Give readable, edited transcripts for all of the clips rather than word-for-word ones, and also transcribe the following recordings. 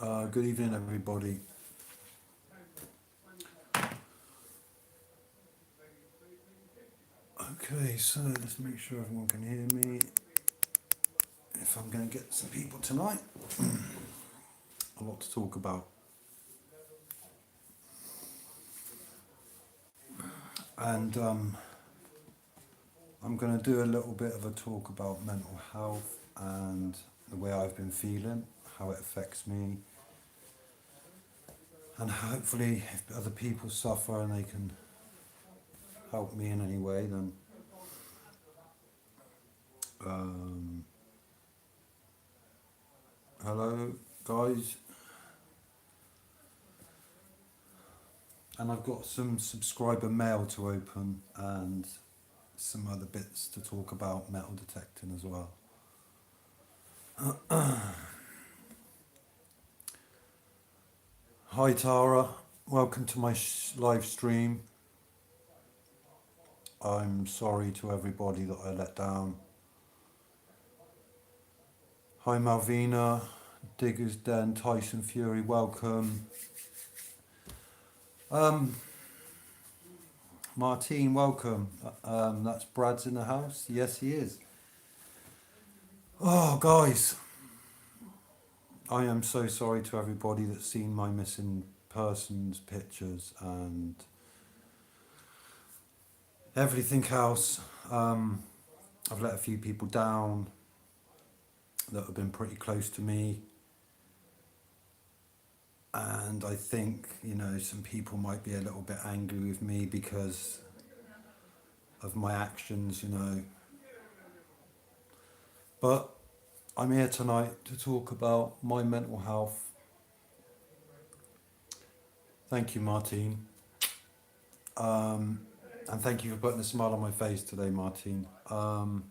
Good evening, everybody. Okay, so let's make sure everyone can hear me. If I'm going to get some people tonight, a lot to talk about. And I'm going to do a little bit of a talk about mental health and the way I've been feeling, how it affects me, and hopefully, if other people suffer and they can help me in any way, then um, hello, guys. And I've got some subscriber mail to open and some other bits to talk about metal detecting as well. Hi Tara, welcome to my live stream. I'm sorry to everybody that I let down. Hi Malvina, Diggers Den, Tyson Fury, welcome. Martine, welcome. That's Brad's in the house. Yes, he is. Oh, guys, I am so sorry to everybody that's seen my missing persons pictures and everything else. I've let a few people down that have been pretty close to me. And I think, some people might be a little bit angry with me because of my actions. But I'm here tonight to talk about my mental health. Thank you, Martine. And thank you for putting a smile on my face today, Martine. No,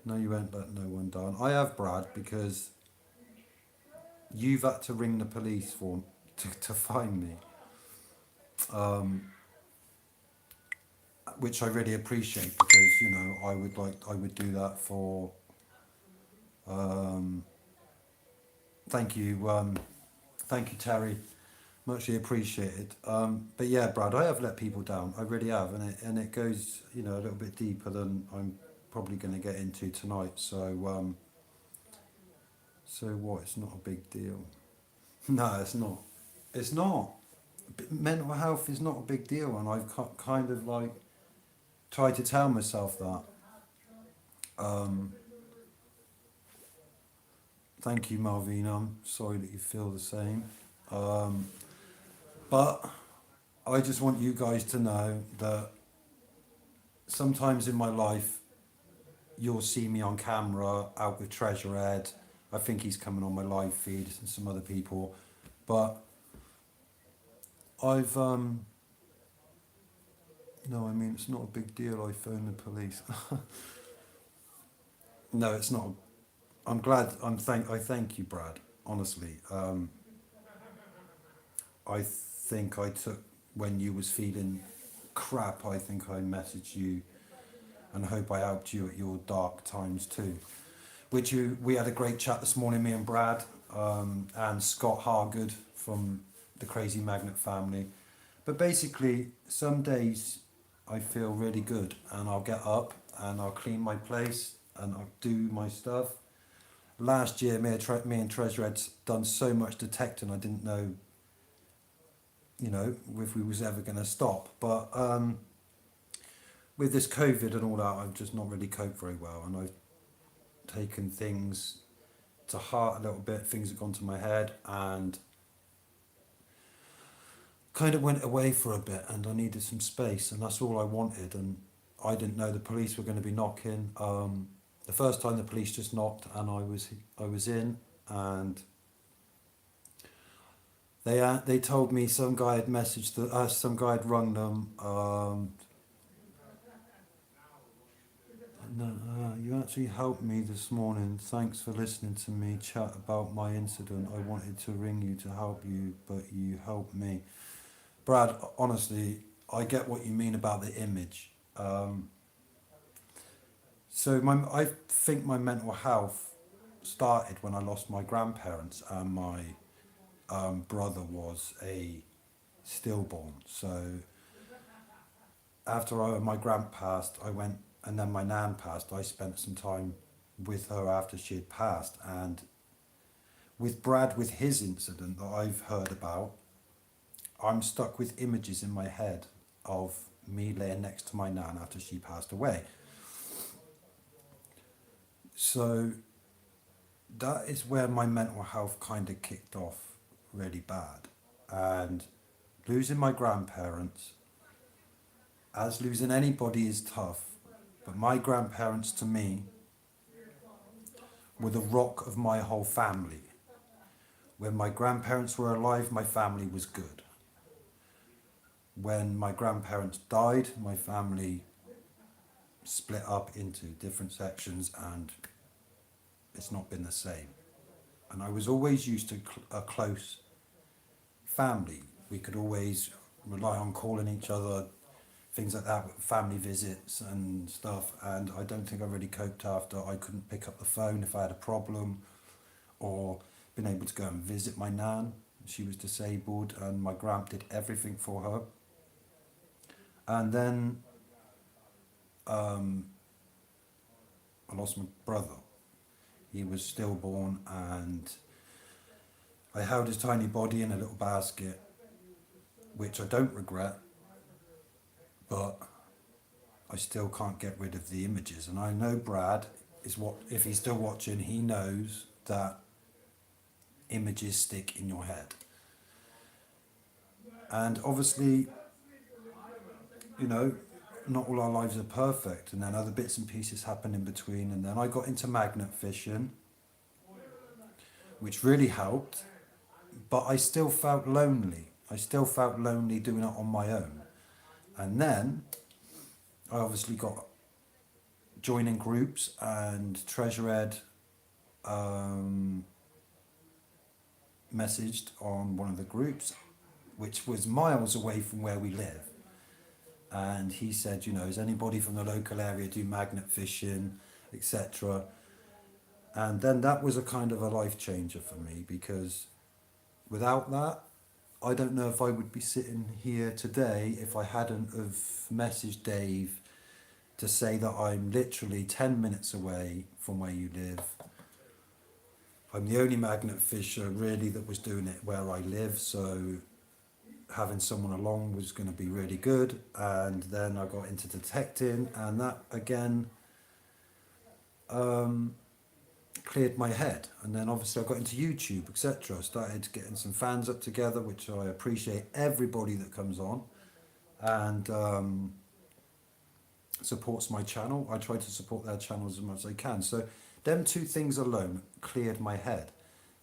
you won't let no one down. I have, Brad, because you've had to ring the police to find me, which I really appreciate because I would do that for. Thank you, Terry. Muchly appreciated. But yeah, Brad, I have let people down. I really have, and it goes a little bit deeper than I'm probably going to get into tonight. So what? It's not a big deal. No, it's not. It's not. Mental health is not a big deal, and I've kind of like tried to tell myself that. Um, Thank you, Malvina. I'm sorry that you feel the same. Um, but I just want you guys to know that sometimes in my life, you'll see me on camera out with Treasure Ed. I think he's coming on my live feed and some other people. But I've, no, I mean, it's not a big deal. I phoned the police. No, it's not. I'm glad. I thank you, Brad. Honestly, I think I took when you was feeling crap. I think I messaged you and hope I helped you at your dark times too. We had a great chat this morning, me and Brad, and Scott Hargood from the Crazy Magnet family. But basically, some days I feel really good, and I'll get up and I'll clean my place and I'll do my stuff. Last year, me and Treasure had done so much detecting, I didn't know, if we was ever going to stop. But with this COVID and all that, I've just not really coped very well, and I've taken things to heart a little bit. Things have gone to my head, and kind of went away for a bit, and I needed some space, and that's all I wanted. And I didn't know the police were going to be knocking. The first time the police just knocked, and I was in, and they told me some guy had some guy had rung them. No, you actually helped me this morning. Thanks for listening to me chat about my incident. I wanted to ring you to help you, but you helped me. Brad, honestly, I get what you mean about the image. I think my mental health started when I lost my grandparents, and my brother was a stillborn. So after my grand passed, I went, and then my nan passed. I spent some time with her after she had passed, and with Brad, with his incident that I've heard about, I'm stuck with images in my head of me laying next to my nan after she passed away. So that is where my mental health kind of kicked off really bad. And losing my grandparents, as losing anybody, is tough. But my grandparents, to me, were the rock of my whole family. When my grandparents were alive, my family was good. When my grandparents died, my family split up into different sections, and it's not been the same. And I was always used to a close family. We could always rely on calling each other, things like that, family visits and stuff. And I don't think I really coped after I couldn't pick up the phone if I had a problem, or been able to go and visit my nan. She was disabled, and my gramp did everything for her. And then I lost my brother. He was stillborn, and I held his tiny body in a little basket, which I don't regret, but I still can't get rid of the images. And I know Brad is what, if he's still watching, he knows that images stick in your head. And obviously, you know, not all our lives are perfect, and then other bits and pieces happen in between. And then I got into magnet fishing, which really helped, but I still felt lonely. I still felt lonely doing it on my own. And then I obviously got joining groups, and Treasure Ed messaged on one of the groups, which was miles away from where we live. And he said, you know, is anybody from the local area do magnet fishing, etc. And then that was a kind of a life changer for me, because without that, I don't know if I would be sitting here today if I hadn't have messaged Dave to say that I'm literally 10 minutes away from where you live. I'm the only magnet fisher really that was doing it where I live, so having someone along was going to be really good. And then I got into detecting, and that again cleared my head. And then obviously I got into YouTube, etc. Started getting some fans up together, which I appreciate everybody that comes on and supports my channel. I try to support their channels as much as I can. So them two things alone cleared my head.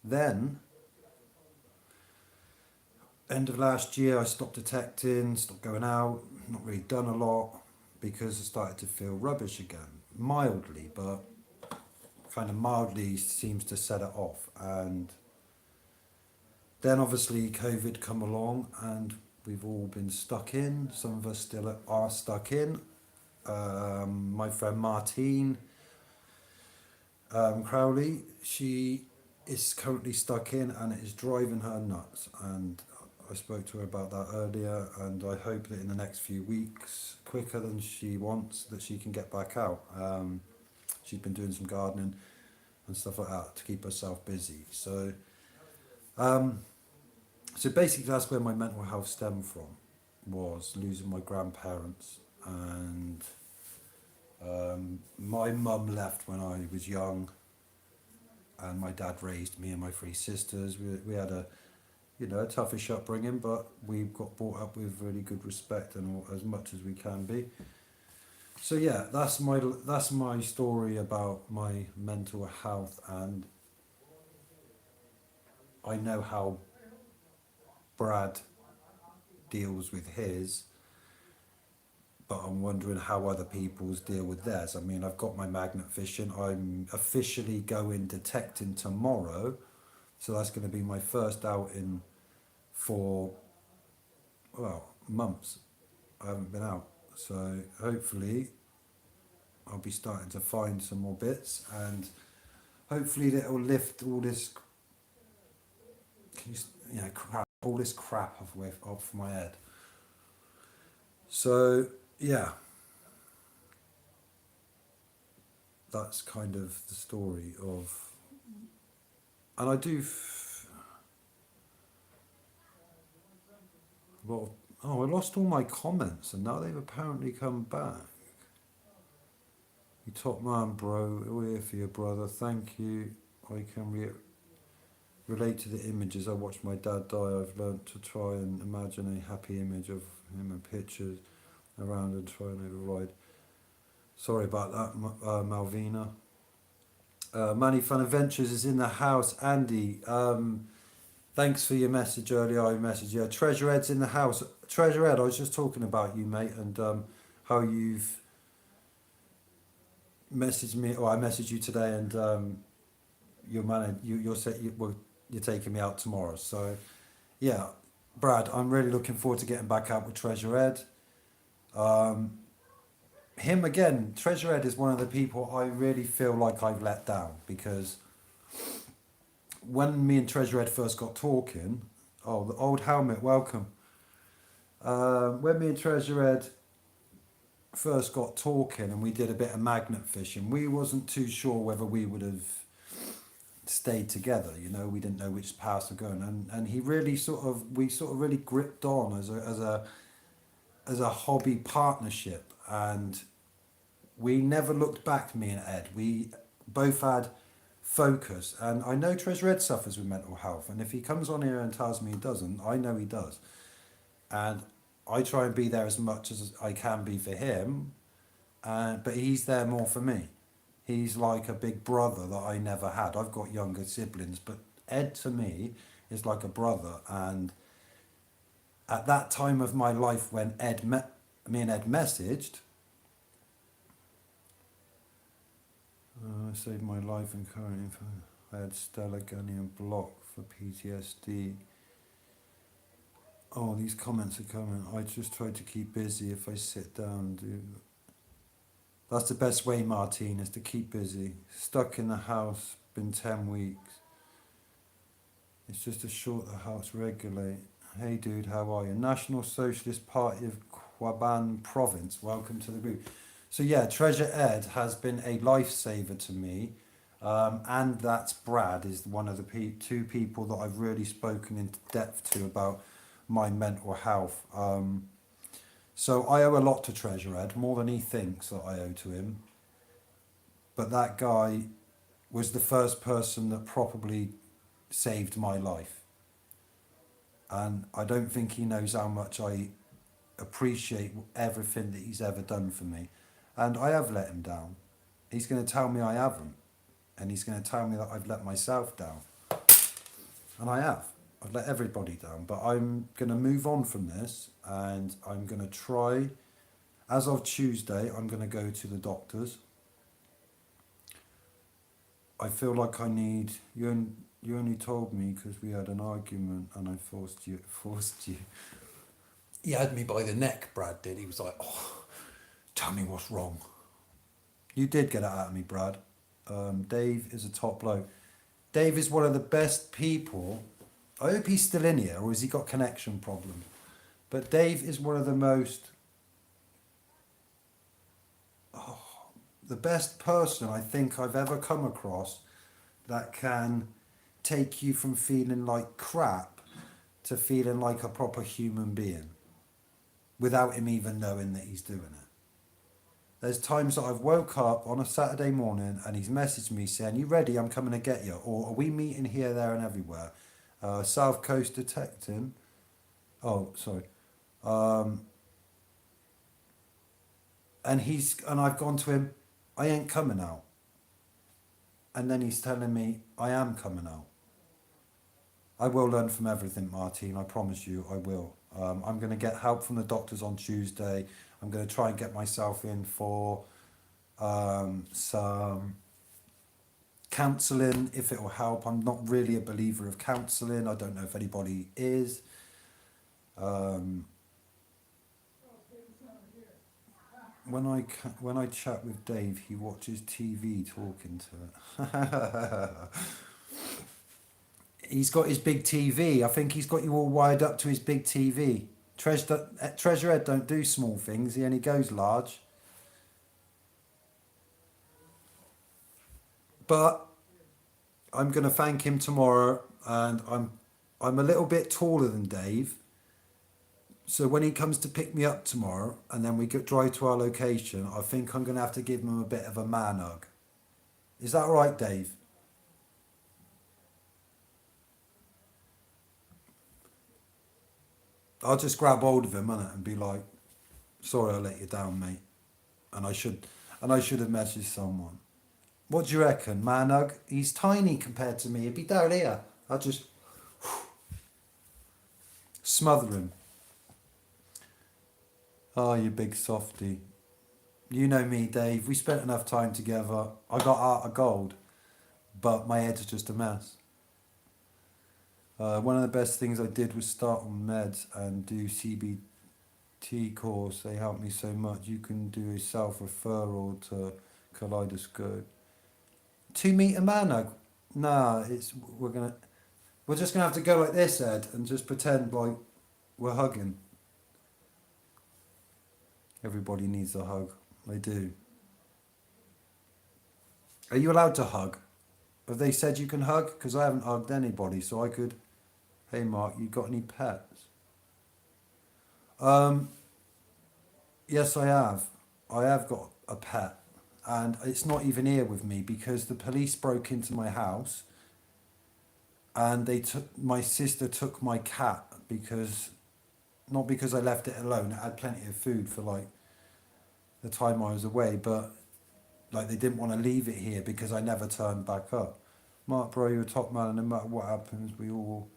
Then end of last year I stopped detecting, stopped going out, not really done a lot, because I started to feel rubbish again, mildly, but kind of mildly seems to set it off. And then obviously COVID come along, and we've all been stuck in. Some of us still are stuck in. My friend Martine Crowley, she is currently stuck in, and it is driving her nuts. And I spoke to her about that earlier, and I hope that in the next few weeks, quicker than she wants, that she can get back out. She's been doing some gardening and stuff like that to keep herself busy. So basically that's where my mental health stemmed from, was losing my grandparents. And my mum left when I was young, and my dad raised me and my three sisters. We had a toughish upbringing, but we got brought up with really good respect and as much as we can be. So yeah, that's my story about my mental health, and I know how Brad deals with his, but I'm wondering how other people's deal with theirs. I mean, I've got my magnet fishing. I'm officially going detecting tomorrow, so that's going to be my first outing for, months. I haven't been out, so hopefully I'll be starting to find some more bits. And hopefully it'll lift all this, crap, all this crap off my head. So yeah, that's kind of the story of, and I do. Well, oh, I lost all my comments, and now they've apparently come back. You top man, bro. We're here for your brother. Thank you. I can relate to the images. I watched my dad die. I've learnt to try and imagine a happy image of him and pictures around and try and override. Sorry about that, Malvina. Manny Fun Adventures is in the house. Andy, thanks for your message earlier. I messaged you. Treasure Ed's in the house. Treasure Ed, I was just talking about you, mate, and how you've messaged me, or I messaged you today, and you're taking me out tomorrow. So, yeah, Brad, I'm really looking forward to getting back out with Treasure Ed. Him again, Treasure Ed is one of the people I really feel like I've let down, because when me and Treasure Ed first got talking, oh, the old helmet, welcome. When me and Treasure Ed first got talking and we did a bit of magnet fishing, we wasn't too sure whether we would have stayed together. We didn't know which paths were going, and he really we really gripped on as a hobby partnership, and we never looked back, me and Ed. We both had focus, and I know Treasure Ed suffers with mental health, and if he comes on here and tells me he doesn't, I know he does, and I try and be there as much as I can be for him, but he's there more for me. He's like a big brother that I never had. I've got younger siblings, but Ed to me is like a brother, and at that time of my life when me and Ed messaged, I saved my life and currently I had Stella Gunnian block for PTSD. Oh, these comments are coming. I just try to keep busy. If I sit down, that's the best way, Martine, is to keep busy. Stuck in the house, been 10 weeks. It's just to short the house regulate. Hey dude, how are you? National Socialist Party of Kwaban Province. Welcome to the group. So yeah, Treasure Ed has been a lifesaver to me, and that's Brad, is one of the two people that I've really spoken in depth to about my mental health. So I owe a lot to Treasure Ed, more than he thinks that I owe to him. But that guy was the first person that probably saved my life. And I don't think he knows how much I appreciate everything that he's ever done for me. And I have let him down. He's going to tell me I haven't. And he's going to tell me that I've let myself down. And I have. I've let everybody down. But I'm going to move on from this. And I'm going to try. As of Tuesday, I'm going to go to the doctors. I feel like I need... You only told me because we had an argument and I forced you. He had me by the neck, Brad did. He was like, oh, tell me what's wrong. You did get it out of me, Brad. Dave is a top bloke. Dave is one of the best people. I hope he's still in here, or has he got connection problems? But Dave is one of the most... the best person I think I've ever come across that can take you from feeling like crap to feeling like a proper human being without him even knowing that he's doing it. There's times that I've woke up on a Saturday morning and he's messaged me saying, you ready? I'm coming to get you. Or are we meeting here, there and everywhere? South Coast detecting. Oh, sorry. And I've gone to him, I ain't coming out. And then he's telling me, I am coming out. I will learn from everything, Martine. I promise you, I will. I'm going to get help from the doctors on Tuesday. I'm going to try and get myself in for some counselling, if it will help. I'm not really a believer of counselling. I don't know if anybody is. when I chat with Dave, he watches TV talking to it. He's got his big TV. I think he's got you all wired up to his big TV. Treasure Ed don't do small things. He only goes large. But I'm going to thank him tomorrow, and I'm a little bit taller than Dave. So when he comes to pick me up tomorrow, and then we drive to our location, I think I'm going to have to give him a bit of a man hug. Is that all right, Dave? I'll just grab hold of him, innit, and be like, "Sorry, I let you down, mate, and I should have messaged someone." What do you reckon, man hug? He's tiny compared to me. He'd be down here. I'll just smother him. Oh, you big softy. You know me, Dave. We spent enough time together. I got heart of gold, but my head's just a mess. One of the best things I did was start on meds and do CBT course. They helped me so much. You can do a self-referral to Kaleidoscope. 2 meter man hug? Nah, we're just gonna have to go like this, Ed, and just pretend like we're hugging. Everybody needs a hug. They do. Are you allowed to hug? Have they said you can hug? Because I haven't hugged anybody, so I could. Hey, Mark, you got any pets? Yes, I have. I have got a pet, and it's not even here with me because the police broke into my house, and my sister took my cat because, not because I left it alone. It had plenty of food for like the time I was away, but like they didn't want to leave it here because I never turned back up. Mark, bro, you're a top man, and no matter what happens, we all will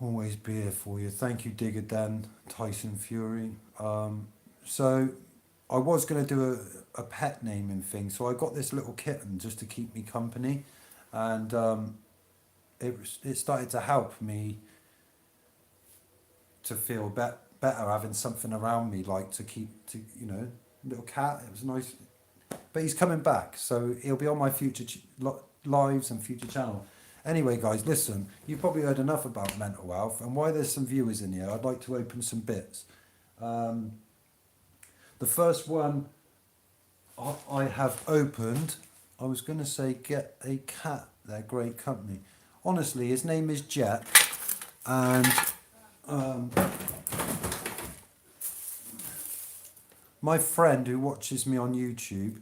always be here for you. Thank you, Digger Dan, Tyson Fury. So I was going to do a pet naming thing, so I got this little kitten just to keep me company, and it started to help me to feel better having something around me, like to little cat. It was nice, but he's coming back, so he'll be on my future lives and future channel. Anyway, guys, listen, you've probably heard enough about mental health, and why there's some viewers in here, I'd like to open some bits. The first one I have opened, I was going to say get a cat, they're great company. Honestly, his name is Jet, and my friend who watches me on YouTube,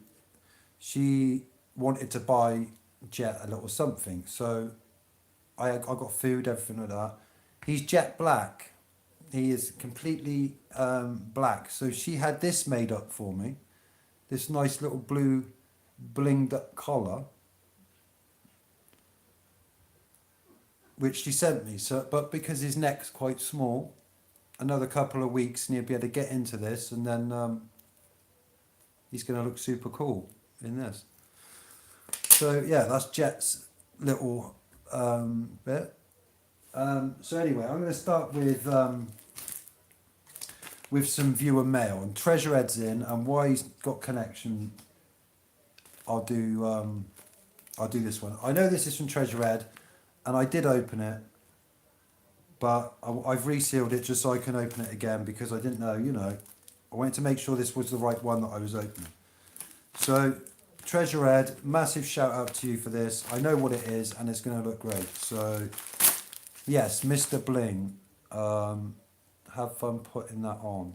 she wanted to buy Jet a little something, so I got food, everything like that. He's jet black. He is completely black. So she had this made up for me, this nice little blue blinged up collar, which she sent me. So, but because his neck's quite small, another couple of weeks and he'll be able to get into this, and then he's going to look super cool in this. So yeah, that's Jet's little bit. So anyway, I'm going to start with some viewer mail, and Treasure Ed's in, and why he's got connection, I'll do this one. I know this is from Treasure Ed, and I did open it, but I've resealed it just so I can open it again because I didn't know, I wanted to make sure this was the right one that I was opening. So Treasure Ed, massive shout out to you for this. I know what it is, and it's going to look great. So yes, Mr. Bling, have fun putting that on.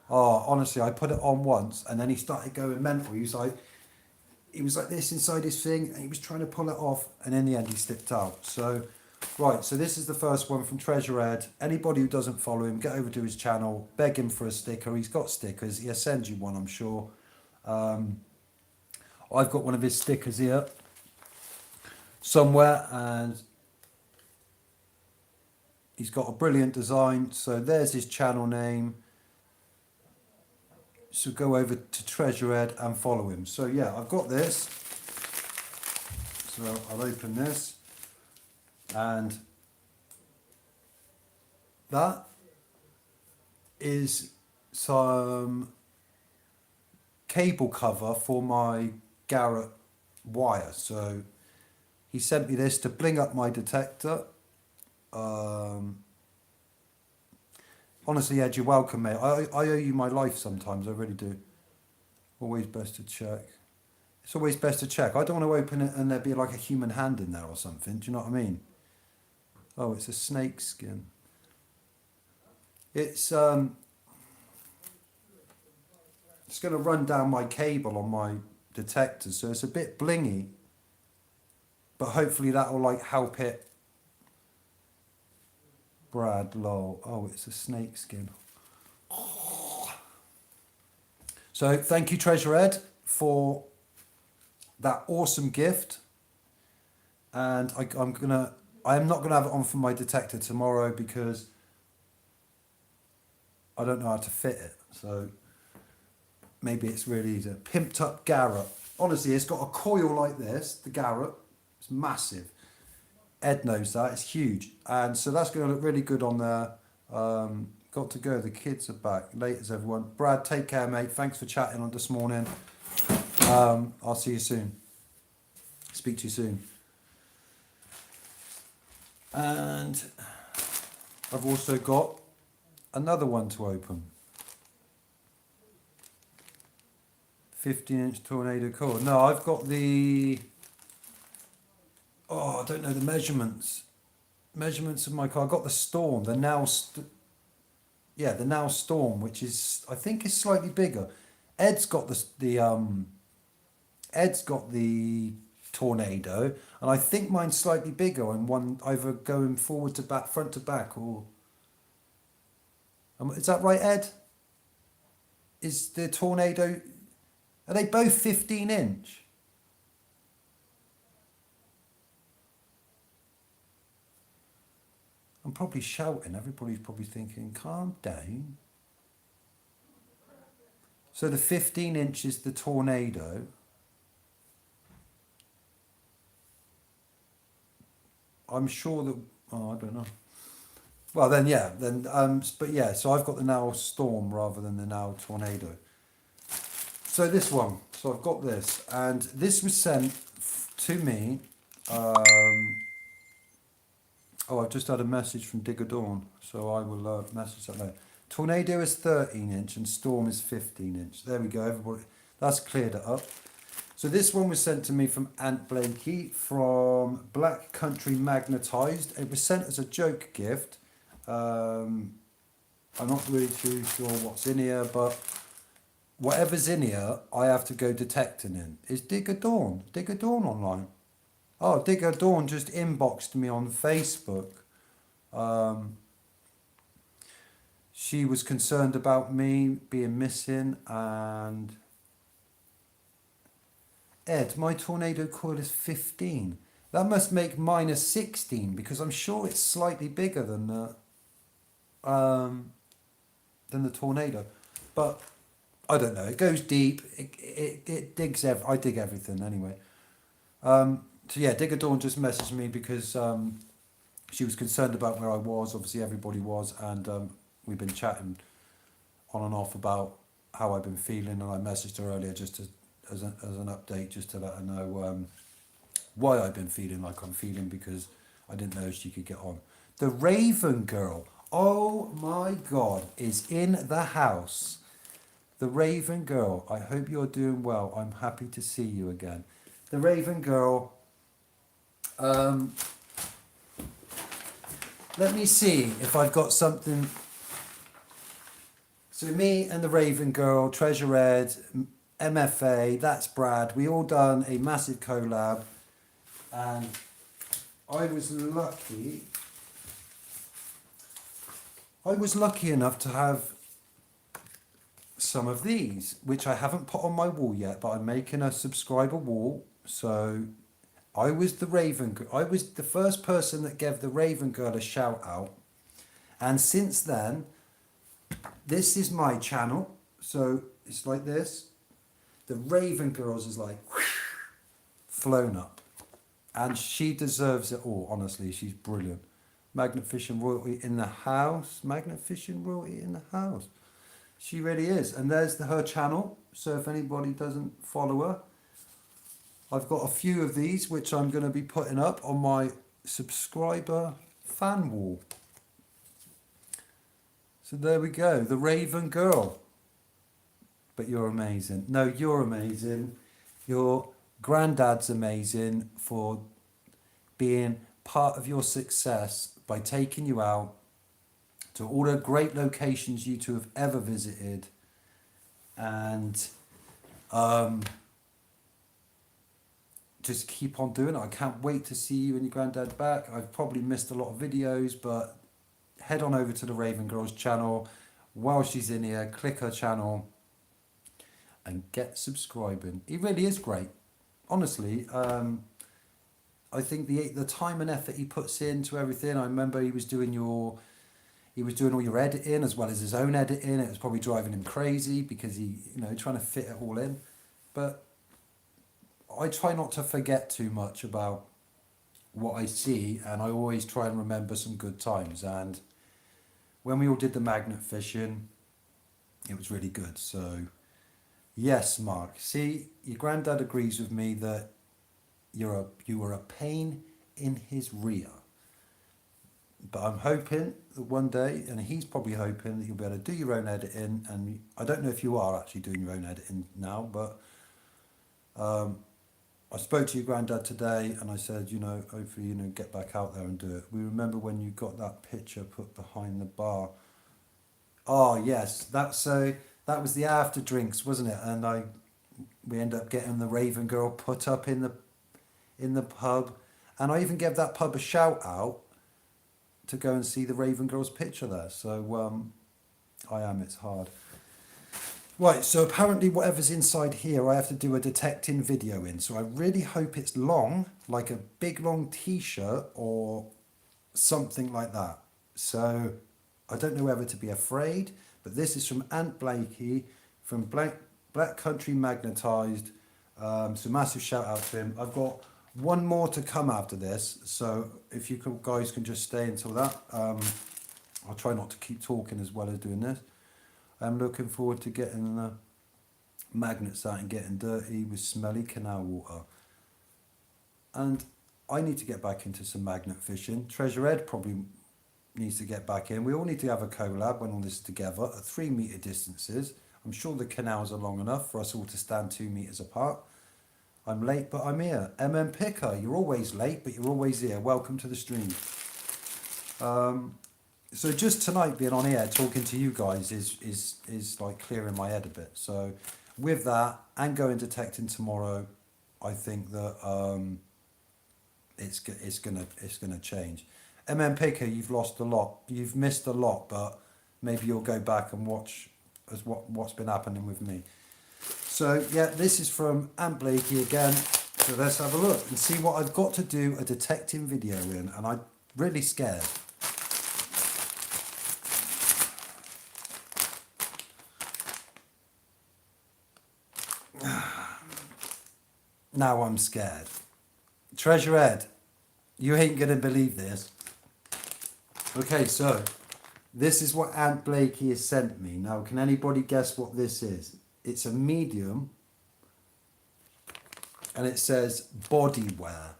Oh, honestly, I put it on once, and then he started going mental. He was like this inside his thing, and he was trying to pull it off, and in the end, he slipped out. So, right, so this is the first one from Treasure Ed. Anybody who doesn't follow him, get over to his channel, beg him for a sticker. He's got stickers. He'll send you one, I'm sure. I've got one of his stickers here somewhere, and he's got a brilliant design. So there's his channel name. So go over to Treasure Ed and follow him. So yeah, I've got this. So I'll open this, and that is some cable cover for my Garrett wire. So he sent me this to bling up my detector. Honestly, Ed, you're welcome, mate. I owe you my life sometimes, I really do. Always best to check. It's always best to check. I don't want to open it and there be like a human hand in there or something. Do you know what I mean? Oh, it's a snake skin. It's going to run down my cable on my detector, so it's a bit blingy. But hopefully that will like help it. Brad, lol. Oh, it's a snake skin. So thank you, Treasure Ed, for that awesome gift. And I am not gonna have it on for my detector tomorrow because I don't know how to fit it. So maybe it's really easy. Pimped up Garrett. Honestly, it's got a coil like this, the Garrett. It's massive. Ed knows that, it's huge. And so that's going to look really good on there. Got to go, the kids are back. Laters everyone. Brad, take care, mate. Thanks for chatting on this morning. I'll see you soon. Speak to you soon. And I've also got another one to open. 15-inch tornado cord. No, I've got the... Oh, I don't know the measurements. Measurements of my car. I got the Storm, the Now Storm, which is, I think, is slightly bigger. Ed's got Ed's got the Tornado, and I think mine's slightly bigger and one either going forward to back, front to back, or is that right, Ed? Is the Tornado? Are they both 15-inch? I'm probably shouting. Everybody's probably thinking, calm down. So the 15-inch is the Tornado. I'm sure that, oh, I don't know. Well, then, yeah, but yeah, so I've got the Now Storm rather than the Now Tornado. So this one, so I've got this, and this was sent to me. Oh, I've just had a message from Digger Dawn, so I will message that later. Tornado is 13-inch and Storm is 15-inch. There we go, everybody. That's cleared it up. So this one was sent to me from Ant Blakey from Black Country Magnetised. It was sent as a joke gift. I'm not really too sure what's in here, but whatever's in here, I have to go detecting in. Is Digger Dawn? Digger Dawn online? Oh, Digger Dawn just inboxed me on Facebook. She was concerned about me being missing, and Ed, my tornado coil is 15. That must make mine a 16 because I'm sure it's slightly bigger than the tornado. But I don't know. It goes deep. It digs. I dig everything anyway. So yeah, Digger Dawn just messaged me because she was concerned about where I was. Obviously, everybody was, and we've been chatting on and off about how I've been feeling. And I messaged her earlier just as an update, just to let her know why I've been feeling like I'm feeling, because I didn't know she could get on. The Raven Girl, oh my God, is in the house. The Raven Girl, I hope you're doing well. I'm happy to see you again. The Raven Girl. Let me see if I've got something. So me and the Raven Girl, Treasure Ed, MFA, that's Brad. We all done a massive collab, and I was lucky. I was lucky enough to have some of these, which I haven't put on my wall yet, but I'm making a subscriber wall. So I was the first person that gave the Raven Girl a shout out. And since then, this is my channel. So it's like this. The Raven Girls is like flown up. And she deserves it all, honestly. She's brilliant. Magnet Fishing Royalty in the house. Magnet Fishing Royalty in the house. She really is. And there's her channel. So if anybody doesn't follow her, I've got a few of these which I'm going to be putting up on my subscriber fan wall. So there we go, the Raven Girl. But you're amazing. No, you're amazing. Your granddad's amazing for being part of your success by taking you out to all the great locations you two have ever visited. And just keep on doing it. I can't wait to see you and your granddad back. I've probably missed a lot of videos, but head on over to the Raven Girl's channel while she's in here. Click her channel and get subscribing. He really is great. Honestly, I think the time and effort he puts into everything. I remember he was doing all your editing as well as his own editing. It was probably driving him crazy because he, trying to fit it all in. But I try not to forget too much about what I see, and I always try and remember some good times. And when we all did the magnet fishing, it was really good. So yes, Mark. See, your granddad agrees with me that you were a pain in his rear. But I'm hoping that one day, and he's probably hoping that you'll be able to do your own editing. And I don't know if you are actually doing your own editing now, but I spoke to your granddad today and I said, hopefully, get back out there and do it. We remember when you got that picture put behind the bar. Oh, yes. That was the after drinks, wasn't it? And we ended up getting the Raven Girl put up in the pub. And I even gave that pub a shout out to go and see the Raven Girl's picture there. So it's hard. Right, so apparently whatever's inside here, I have to do a detecting video in. So I really hope it's long, like a big long t-shirt or something like that. So I don't know whether to be afraid, but this is from Ant Blakey from Black Country Magnetised. So massive shout out to him. I've got one more to come after this. So if you guys can just stay until that. I'll try not to keep talking as well as doing this. I'm looking forward to getting the magnets out and getting dirty with smelly canal water. And I need to get back into some magnet fishing. Treasure Ed probably needs to get back in. We all need to have a collab when all this is together at 3 metre distances. I'm sure the canals are long enough for us all to stand 2 metres apart. I'm late, but I'm here. Picker, you're always late, but you're always here. Welcome to the stream. So just tonight being on here talking to you guys is like clearing my head a bit. So with that and going detecting tomorrow, I think that it's gonna change. Picker, you've lost a lot. You've missed a lot, but maybe you'll go back and watch as what's been happening with me. So yeah, this is from Ant Blakey again. So let's have a look and see what I've got to do a detecting video in, and I'm really scared. Now I'm scared. Treasure Ed, you ain't gonna believe this. Okay, so this is what Ant Blakey has sent me. Now, can anybody guess what this is? It's a medium, and it says body wear.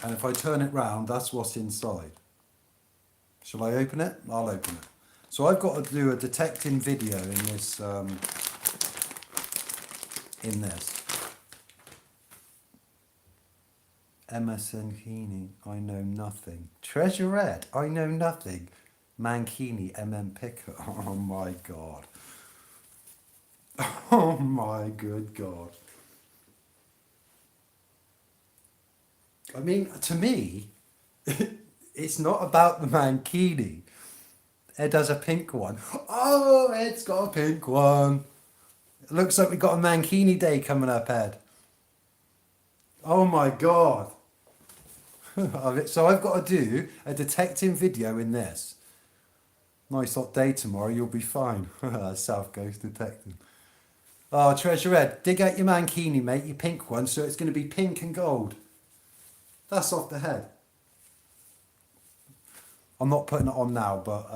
And if I turn it round, that's what's inside. Shall I open it? I'll open it. So I've got to do a detecting video in this. Mankini, I know nothing. Treasure Ed, I know nothing. Mankini, Picker. Oh my God. Oh my good God. I mean, to me, it's not about the Mankini. Ed has a pink one. Oh, Ed's got a pink one. It looks like we've got a Mankini day coming up, Ed. Oh my God. So I've got to do a detecting video in this. Nice hot day tomorrow, you'll be fine. South Coast detecting. Oh, Treasure Ed, dig out your Mankini, mate, your pink one, so it's going to be pink and gold. That's off the head. I'm not putting it on now, but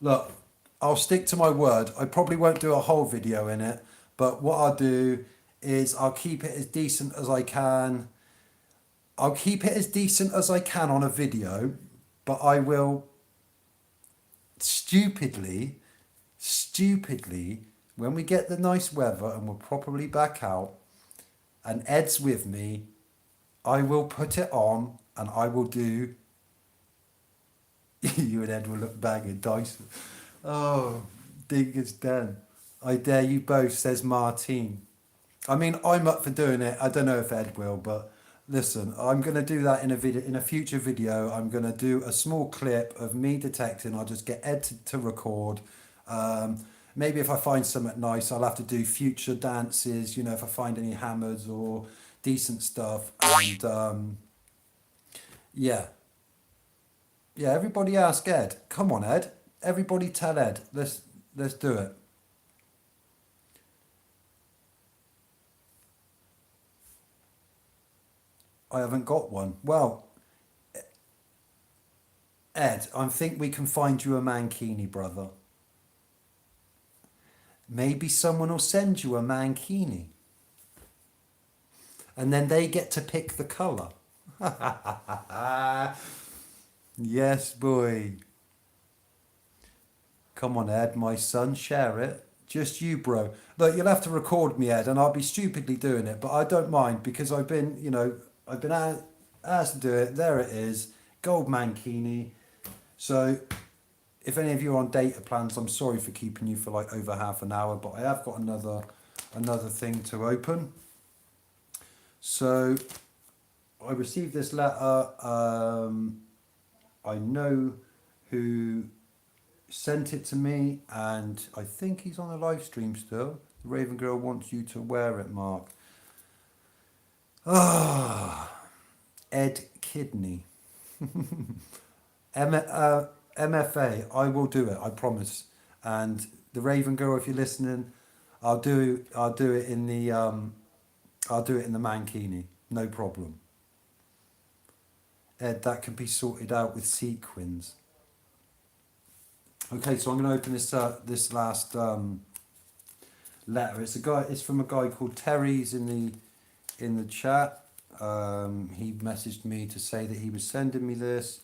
Look, I'll stick to my word. I probably won't do a whole video in it, but what I'll do is I'll keep it as decent as I can. I'll keep it as decent as I can on a video, but I will stupidly, when we get the nice weather and we're properly back out and Ed's with me, I will put it on and I will do. You and Ed will look banging Dyson. Oh, Dingus Den. I dare you both, says Martine. I mean, I'm up for doing it. I don't know if Ed will, but listen, I'm going to do that in a video, in a future video. I'm going to do a small clip of me detecting. I'll just get Ed to record. Maybe if I find something nice, I'll have to do future dances, you know, if I find any hammers or decent stuff. And yeah. Yeah, everybody ask Ed. Come on, Ed. Everybody tell Ed. Let's do it. I haven't got one. Well, Ed, I think we can find you a mankini, brother. Maybe someone will send you a mankini. And then they get to pick the colour. Yes, boy. Come on, Ed, my son, share it. Just you, bro. Look, you'll have to record me, Ed, and I'll be stupidly doing it, but I don't mind because I've been, you know, I've been asked to do it. There it is. Gold mankini. So if any of you are on data plans, I'm sorry for keeping you for like over half an hour, but I have got another thing to open. So I received this letter. I know who sent it to me, and I think he's on the live stream still. The Raven Girl wants you to wear it, Mark. Ah, Ed Kidney. MFA, I will do it, I promise. And the Raven Girl, if you're listening, I'll do it in the mankini, no problem. Ed, that can be sorted out with sequins. Okay, so I'm going to open this last letter. It's from a guy called Terry. He's in the chat. He messaged me to say that he was sending me this.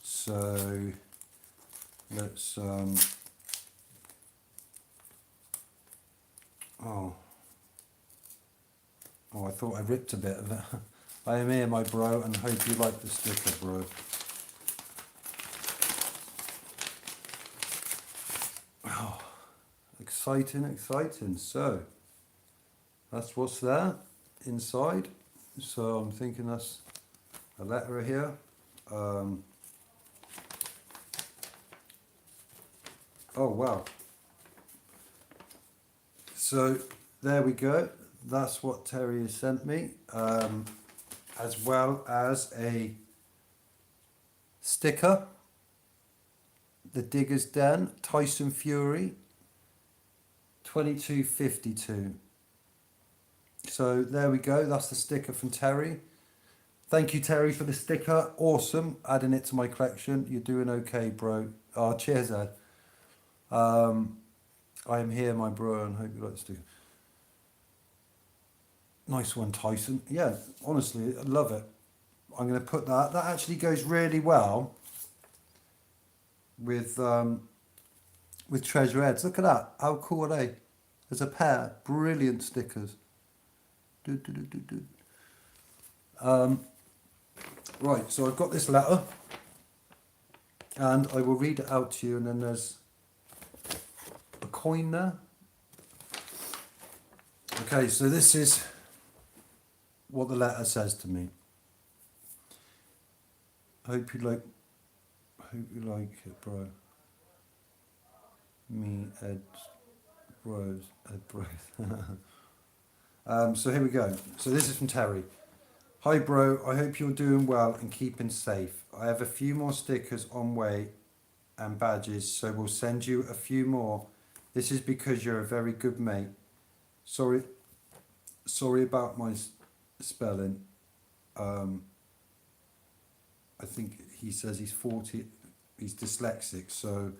So let's oh, I thought I ripped a bit of it. I am here, my bro, and hope you like the sticker, bro. Oh, exciting. So that's what's there inside. So I'm thinking that's a letter here. Oh wow. So there we go. That's what Terry has sent me, as well as a sticker. The Digger's Den, Tyson Fury, 2252. So there we go. That's the sticker from Terry. Thank you, Terry, for the sticker. Awesome. Adding it to my collection. You're doing okay, bro. Oh, cheers, Ed. I am here, my bro, and hope you like the sticker. Nice one, Tyson. Yeah, honestly, I love it. I'm going to put that. That actually goes really well with Treasure Heads. Look at that. How cool are they? There's a pair. Brilliant stickers. Right, so I've got this letter, and I will read it out to you, and then there's a coin there. Okay, so this is what the letter says to me. Hope you like it, bro. Me, Ed, Bros, Ed Bros. So here we go. So this is from Terry. Hi, bro. I hope you're doing well and keeping safe. I have a few more stickers on way and badges, so we'll send you a few more. This is because you're a very good mate. Sorry about my spelling. I think he says he's 40. He's dyslexic, so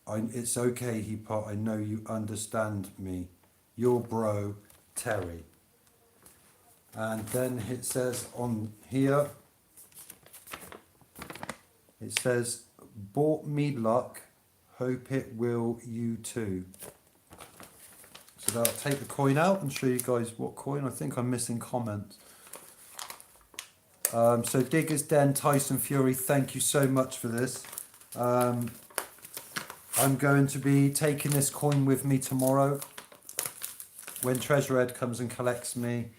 It's okay, he put. I know you understand me. Your bro, Terry. And then it says on here, it says, bought me luck, hope it will you too. So I'll take the coin out and show you guys what coin. I think I'm missing comments. So Digger's Den, Tyson Fury, thank you so much for this. I'm going to be taking this coin with me tomorrow when Treasure Ed comes and collects me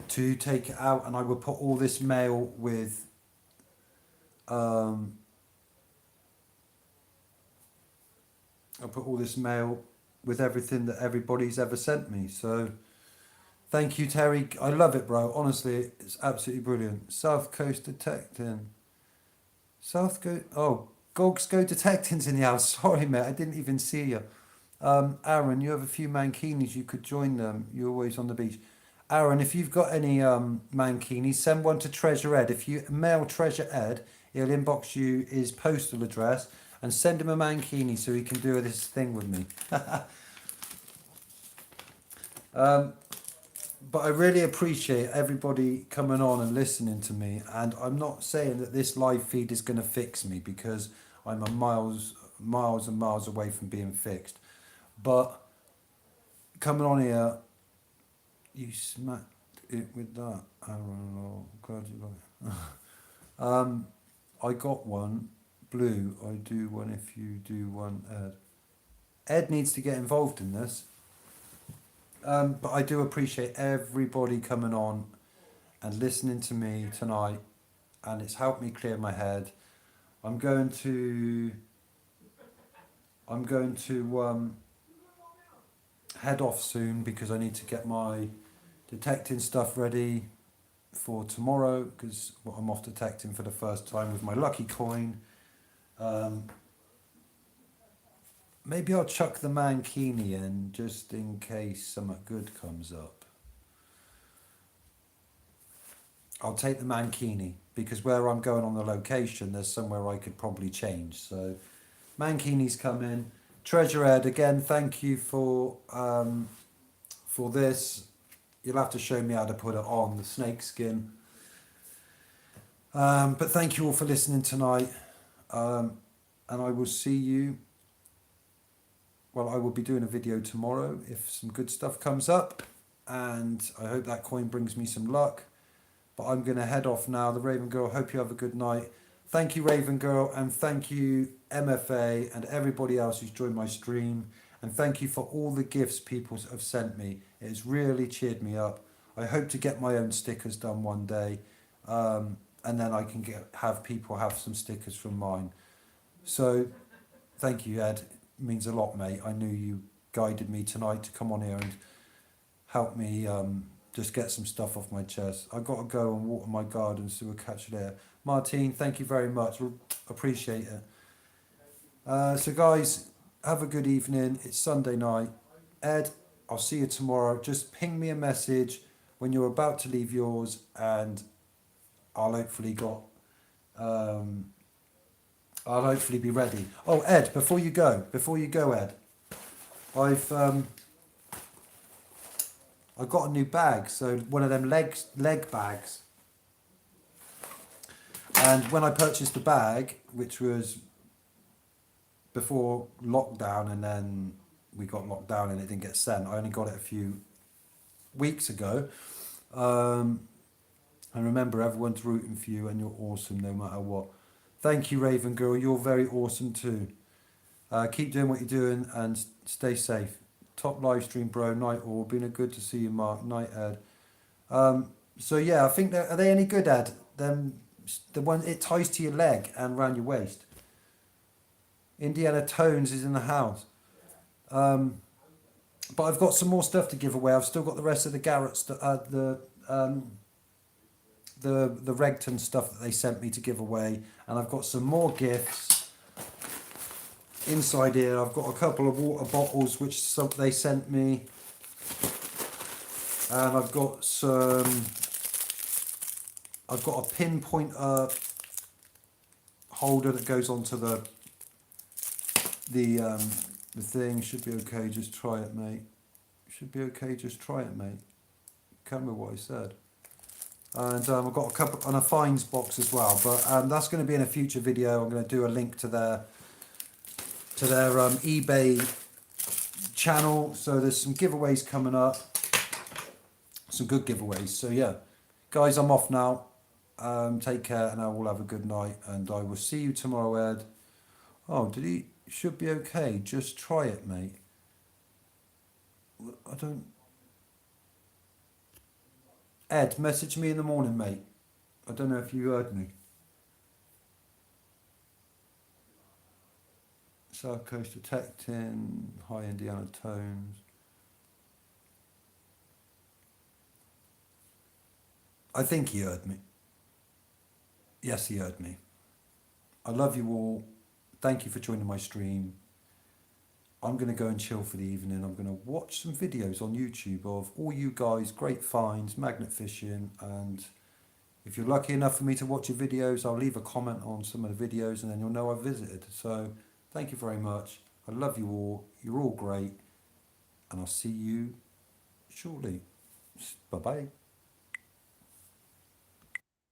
to take it out, and I will put all this mail with I'll put all this mail with everything that everybody's ever sent me. So thank you, Terry. I love it, bro. Honestly, it's absolutely brilliant. South Coast Detecting. Gogs Go Detecting's in the house. Sorry, mate. I didn't even see you. Aaron, you have a few mankinis. You could join them. You're always on the beach. Aaron, if you've got any mankinis, send one to Treasure Ed. If you mail Treasure Ed, he'll inbox you his postal address and send him a mankini so he can do this thing with me. But I really appreciate everybody coming on and listening to me. And I'm not saying that this live feed is going to fix me, because I'm miles and miles away from being fixed. But coming on here, you smacked it with that. Aaron, glad you got it. I got one. Blue, I do one if you do one, Ed. Ed needs to get involved in this. But I do appreciate everybody coming on and listening to me tonight, and it's helped me clear my head. I'm going to head off soon because I need to get my detecting stuff ready for tomorrow, because I'm off detecting for the first time with my lucky coin. Maybe I'll chuck the mankini in just in case something good comes up. I'll take the mankini because where I'm going on the location, there's somewhere I could probably change. So mankini's come in. Treasure Ed, again, thank you for this. You'll have to show me how to put it on, the snake skin. But thank you all for listening tonight. And I will see you. Well, I will be doing a video tomorrow if some good stuff comes up, and I hope that coin brings me some luck. But I'm going to head off now. The Raven Girl, hope you have a good night. Thank you, Raven Girl, and thank you, MFA, and everybody else who's joined my stream. And thank you for all the gifts people have sent me. It has really cheered me up. I hope to get my own stickers done one day, and then I can have people have some stickers from mine. So, thank you, Ed. Means a lot, mate. I knew you guided me tonight to come on here and help me just get some stuff off my chest. I got to go and water my garden, so we'll catch you there. Martine, thank you very much. We'll appreciate it. So guys, have a good evening. It's Sunday night. Ed, I'll see you tomorrow. Just ping me a message when you're about to leave yours, and I'll hopefully be ready. Oh, Ed, before you go, Ed, I've got a new bag, so one of them leg bags. And when I purchased the bag, which was before lockdown, and then we got locked down and it didn't get sent, I only got it a few weeks ago. And remember, everyone's rooting for you, and you're awesome no matter what. Thank you, Raven Girl. You're very awesome too. Keep doing what you're doing and stay safe. Top live stream, bro. Night all. Been a good to see you, Mark. Night, Ed. So yeah, I think are they any good, Ed? The one it ties to your leg and round your waist. Indiana Tones is in the house. But I've got some more stuff to give away. I've still got the rest of the Garrett the Regton stuff that they sent me to give away, and I've got some more gifts inside here. I've got a couple of water bottles which they sent me, and I've got a pinpointer holder that goes onto the the thing. Should be okay, just try it, mate. Should be okay, just try it, mate. Can't remember what I said. And I've got a couple on a fines box as well, but that's going to be in a future video. I'm going to do a link to their eBay channel. So there's some giveaways coming up, some good giveaways. So yeah, guys, I'm off now. Take care, and I will have a good night, and I will see you tomorrow, Ed. Oh, did he? Should be okay. Just try it, mate. I don't. Ed, message me in the morning, mate. I don't know if you heard me. South Coast Detecting, High Indiana Tones. I think he heard me. Yes, he heard me. I love you all. Thank you for joining my stream. I'm going to go and chill for the evening. I'm going to watch some videos on YouTube of all you guys, great finds, magnet fishing, and if you're lucky enough for me to watch your videos, I'll leave a comment on some of the videos and then you'll know I've visited. So thank you very much. I love you all. You're all great. And I'll see you shortly. Bye-bye.